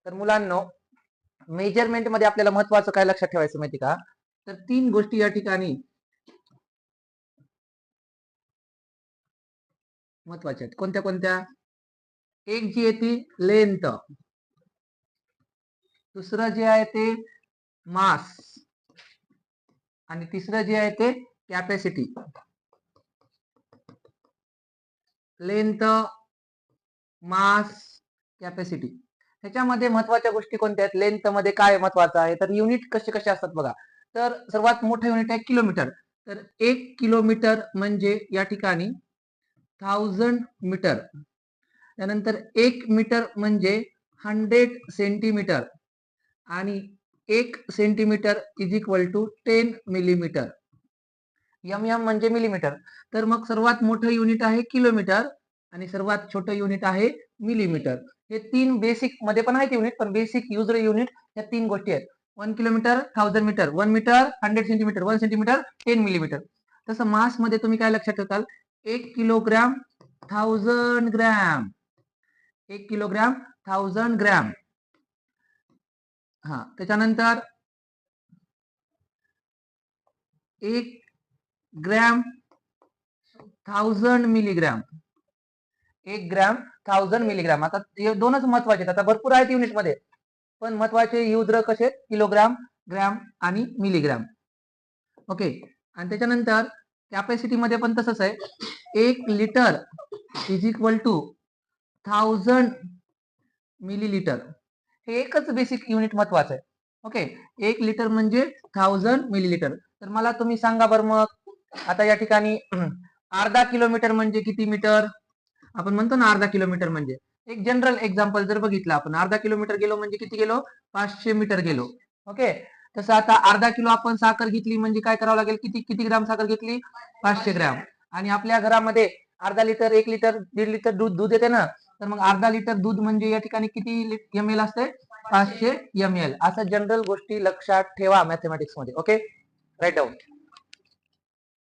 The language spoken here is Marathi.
तर मुलांनो, मेजरमेंट मध्ये आपल्याला महत्वाचं काय लक्षात ठेवायचं माहिती का? तर 3 गोष्टी या ठिकाणी महत्वाच्या आहेत. कोणत्या कोणत्या? एक जी आहे ती लेंथ, दुसरं जे आहे ते मास, आणि तिसरं जे आहे ते कॅपॅसिटी. लेंथ, मास, कॅपॅसिटी. ह्याच्यामध्ये महत्वाच्या गोष्टी कोणत्या आहेत? लेंथ मध्ये काय महत्वाचं आहे? तर युनिट कसे कसे असतात बघा. तर सर्वात मोठं युनिट आहे किलोमीटर. तर 1 किलोमीटर म्हणजे या ठिकाणी 1000 मीटर. त्यानंतर 1 मीटर म्हणजे 100 सेंटीमीटर, आणि 1 centimetre is equal to 10 millimetre. M म्हणजे मिलीमीटर. तर मग सर्वात मोठं युनिट आहे किलोमीटर आणि सर्वात छोटं युनिट आहे मिलीमीटर. हे 3 बेसिक मध्ये पण आहेत युनिट, पण बेसिक युजर युनिट या 3 गोष्टी आहेत. 1 kilometre 1000 metre, 1 metre 100 centimetre, 1 centimetre 10 millimetre. तसं मास मध्ये तुम्ही काय लक्षात ठेवाल? 1 किलोग्राम 1000 ग्रॅम. 1 kilogram 1000 gram. हा, त्याच्यानंतर 1 ग्रॅम 1000 मिलीग्राम. 1 gram 1000 milligram. आता हे दोनच महत्वाचे आहेत. आता भरपूर आहेत युनिट मध्ये, पण महत्वाचे युद्र कसे? किलोग्राम, ग्रॅम आणि मिलीग्राम. ओके. आणि त्याच्यानंतर कॅपॅसिटी मध्ये पण तसंच आहे. 1 litre is equal to 1000 millilitre. हे एकच बेसिक युनिट महत्वाचं आहे. ओके. 1 लिटर म्हणजे 1000 मिलीलिटर. तर मला तुम्ही सांगा बरं मग, आता या ठिकाणी अर्धा किलोमीटर म्हणजे किती मीटर? आपण म्हणतो ना अर्धा किलोमीटर म्हणजे, एक जनरल एक्झाम्पल जर बघितलं आपण, अर्धा किलोमीटर गेलो म्हणजे किती गेलो? 500 मीटर गेलो. ओके. तसं आता अर्धा किलो आपण साखर घेतली म्हणजे काय करावं लागेल? किती किती ग्राम साखर घेतली? 500 ग्राम. आणि आपल्या घरामध्ये अर्धा लिटर, 1 लिटर, 1.5 लिटर दूध येते ना, तर मग अर्धा लिटर दूध म्हणजे या ठिकाणी किती ml असते? 500 ml. असं जनरल गोष्टी लक्षात ठेवा मॅथमॅटिक्स मध्ये. Okay, write down.